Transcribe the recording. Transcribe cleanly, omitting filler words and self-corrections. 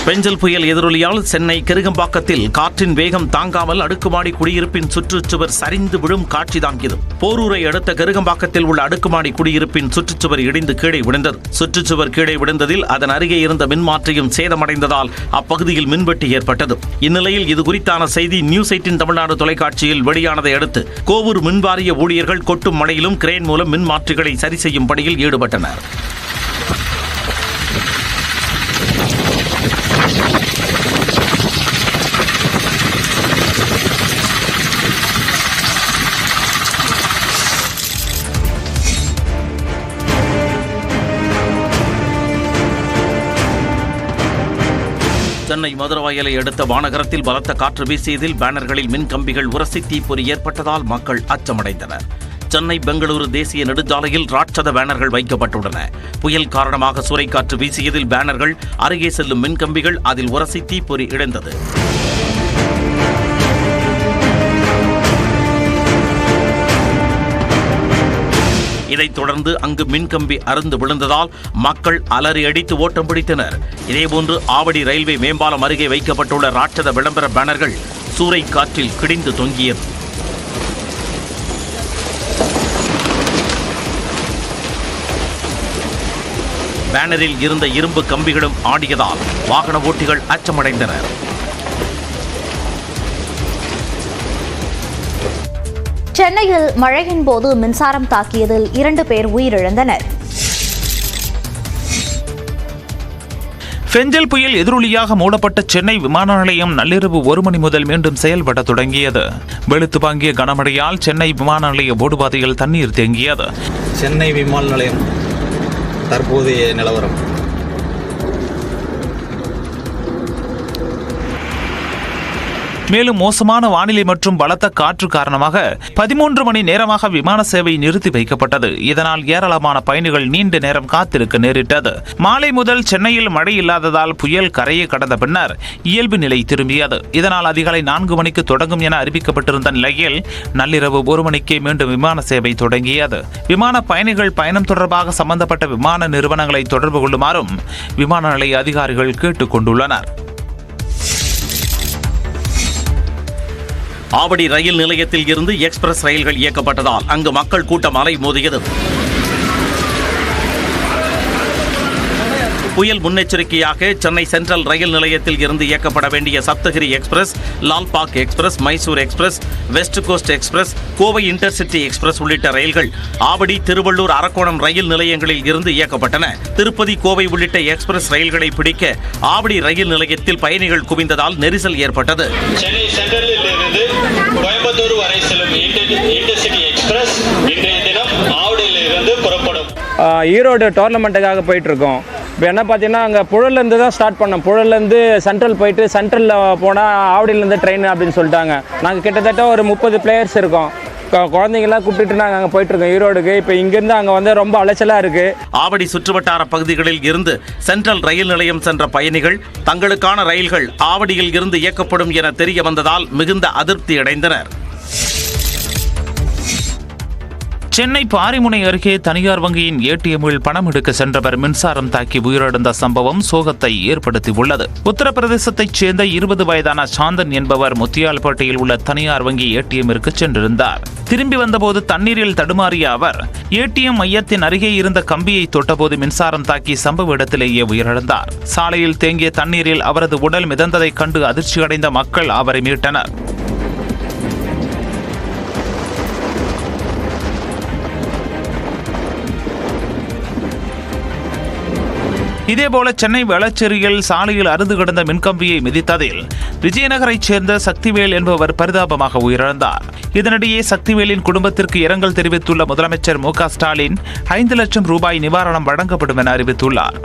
பெஞ்சல் புயல் எதிரொலியால் சென்னை கெருகம்பாக்கத்தில் காற்றின் வேகம் தாங்காமல் அடுக்குமாடி குடியிருப்பின் சுற்றுச்சுவர் சரிந்து விழும் காட்சிதான் இது. போரூரை அடுத்த கெருகம்பாக்கத்தில் உள்ள அடுக்குமாடி குடியிருப்பின் சுற்றுச்சுவர் இடிந்து கீழே விழுந்தது. சுற்றுச்சுவர் கீழே விழுந்ததில் அதன் அருகே இருந்த மின்மாற்றியும் சேதமடைந்ததால் அப்பகுதியில் மின்வெட்டு ஏற்பட்டது. இந்நிலையில் இதுகுறித்தான செய்தி நியூஸ் 18 தமிழ்நாடு தொலைக்காட்சியில் வெளியானதை அடுத்து கோவூர் மின்வாரிய ஊழியர்கள் கொட்டும் மழையிலும் கிரேன் மூலம் மின்மாற்றிகளை சரி செய்யும் பணியில் ஈடுபட்டனர். சென்னை மதுரவாயலை அடுத்த வானகரத்தில் பலத்த காற்று வீசியதில் பேனர்களில் மின்கம்பிகள் உரசி தீப்பொறி ஏற்பட்டதால் மக்கள் அச்சமடைந்தனர். சென்னை பெங்களூரு தேசிய நெடுஞ்சாலையில் ராட்சத பேனர்கள் வைக்கப்பட்டுள்ளன. புயல் காரணமாக சூறைக்காற்று வீசியதில் பேனர்கள், அருகே செல்லும் மின்கம்பிகள் அதில் உரசி தீப்பொறி இழந்தது. இதைத் தொடர்ந்து அங்கு மின்கம்பி அறுந்து விழுந்ததால் மக்கள் அலறி அடித்து ஓட்டம் பிடித்தனர். இதேபோன்று ஆவடி ரயில்வே மேம்பாலம் அருகே வைக்கப்பட்டுள்ள ராட்சத விளம்பர பேனர்கள் சூறை காற்றில் கிழிந்து தொங்கியது. பேனரில் இருந்த இரும்பு கம்பிகளும் ஆடியதால் வாகன ஓட்டிகள் அச்சமடைந்தனர். சென்னையில் மழையின் போது மின்சாரம் தாக்கியதில் 2 பேர் உயிரிழந்தனர். பெஞ்சல் புயல் எதிரொலியாக மூடப்பட்ட சென்னை விமான நிலையம் நள்ளிரவு 1 மணி முதல் மீண்டும் செயல்பட தொடங்கியது. வெளுத்து வாங்கிய கனமழையால் சென்னை விமான நிலைய ஓடுபாதையில் தண்ணீர் தேங்கியது. சென்னை விமான நிலையம் தற்போதைய நிலவரம். மேலும் மோசமான வானிலை மற்றும் பலத்த காற்று காரணமாக 13 மணி நேரமாக விமான சேவை நிறுத்தி வைக்கப்பட்டது. இதனால் ஏராளமான பயணிகள் நீண்ட நேரம் காத்திருக்க நேரிட்டது. மாலை முதல் சென்னையில் மழை இல்லாததால் புயல் கரையை கடந்த பின்னர் இயல்பு நிலை திரும்பியது. இதனால் அதிகாலை 4 மணிக்கு தொடங்கும் என அறிவிக்கப்பட்டிருந்த நிலையில் நள்ளிரவு 1 மணிக்கே மீண்டும் விமான சேவை தொடங்கியது. விமான பயணிகள் பயணம் தொடர்பாக சம்பந்தப்பட்ட விமான நிறுவனங்களை தொடர்பு கொள்ளுமாறும் விமான நிலைய அதிகாரிகள் கேட்டுக் கொண்டுள்ளனர். ஆவடி ரயில் நிலையத்தில் இருந்து எக்ஸ்பிரஸ் ரயில்கள் இயக்கப்பட்டதால் அங்கு மக்கள் கூட்டம் அலைமோதியது. புயல் முன்னெச்சரிக்கையாக சென்னை சென்ட்ரல் ரயில் நிலையத்தில் இருந்து இயக்கப்பட வேண்டிய Saptagiri express, Lalbagh express, Mysore express, west coast express, Kovai intercity express உள்ளிட்ட ரயில்கள் ஆவடி, திருவள்ளூர், அரக்கோணம் ரயில் நிலையங்களில் இருந்து இயக்கப்பட்டன. திருப்பதி, கோவை உள்ளிட்ட எக்ஸ்பிரஸ் ரயில்களை பிடிக்க ஆவடி ரயில் நிலையத்தில் பயணிகள் குவிந்ததால் நெரிசல் ஏற்பட்டது. சென்னை சென்ட்ரலில் இருந்து கோயம்புத்தூர் வரை செல்லும் இன்டர்சிட்டி எக்ஸ்பிரஸ் இன்றைய தினம் ஆவடியில் இருந்து புறப்படும். ஈரோடு டோர்னமெண்ட்டுக்காக போயிட்டு இருக்கோம். இப்போ என்ன பார்த்தீங்கன்னா அங்கே புழல்லேருந்து தான் ஸ்டார்ட் பண்ணோம். புழல்லேருந்து சென்ட்ரல் போயிட்டு சென்ட்ரலில் போனால் ஆவடியிலேருந்து ட்ரெயின் அப்படின்னு சொல்லிட்டாங்க. நாங்கள் கிட்டத்தட்ட ஒரு 30 பிளேயர்ஸ் இருக்கோம். குழந்தைங்களாம் கூப்பிட்டு நாங்கள் அங்கே போயிட்டுருக்கோம் ஈரோடுக்கு. இப்போ இங்கேருந்து அங்கே வந்து ரொம்ப அலைச்சலாக இருக்குது. ஆவடி சுற்றுவட்டார பகுதிகளில் இருந்து சென்ட்ரல் ரயில் நிலையம் சென்ற பயணிகள் தங்களுக்கான ரயில்கள் ஆவடியில் இருந்து இயக்கப்படும் என தெரிய வந்ததால் மிகுந்த அதிருப்தி அடைந்தனர். சென்னை பாரிமுனை அருகே தனியார் வங்கியின் ஏடிஎம்மில் பணம் எடுக்க சென்றவர் மின்சாரம் தாக்கி உயிரிழந்த சம்பவம் சோகத்தை ஏற்படுத்தியுள்ளது. உத்தரப்பிரதேசத்தைச் சேர்ந்த 20 வயதான சாந்தன் என்பவர் முத்தியால்பேட்டையில் உள்ள தனியார் வங்கி ஏடிஎம்மிற்கு சென்றிருந்தார். திரும்பி வந்தபோது தண்ணீரில் தடுமாறிய அவர் ஏடிஎம் மையத்தின் அருகே இருந்த கம்பியை தொட்டபோது மின்சாரம் தாக்கி சம்பவ இடத்திலேயே உயிரிழந்தார். சாலையில் தேங்கிய தண்ணீரில் அவரது உடல் மிதந்ததைக் கண்டு அதிர்ச்சியடைந்த மக்கள் அவரை மீட்டனர். இதேபோல சென்னை வேளச்சேரியில் சாலையில் அறுந்து கிடந்த மின்கம்பியை மிதித்ததில் விஜயநகரைச் சேர்ந்த சக்திவேல் என்பவர் பரிதாபமாக உயிரிழந்தார். இதனிடையே சக்திவேலின் குடும்பத்திற்கு இரங்கல் தெரிவித்துள்ள முதலமைச்சர் மு.க. ஸ்டாலின் 5 லட்சம் ரூபாய் நிவாரணம் வழங்கப்படும் என அறிவித்துள்ளார்.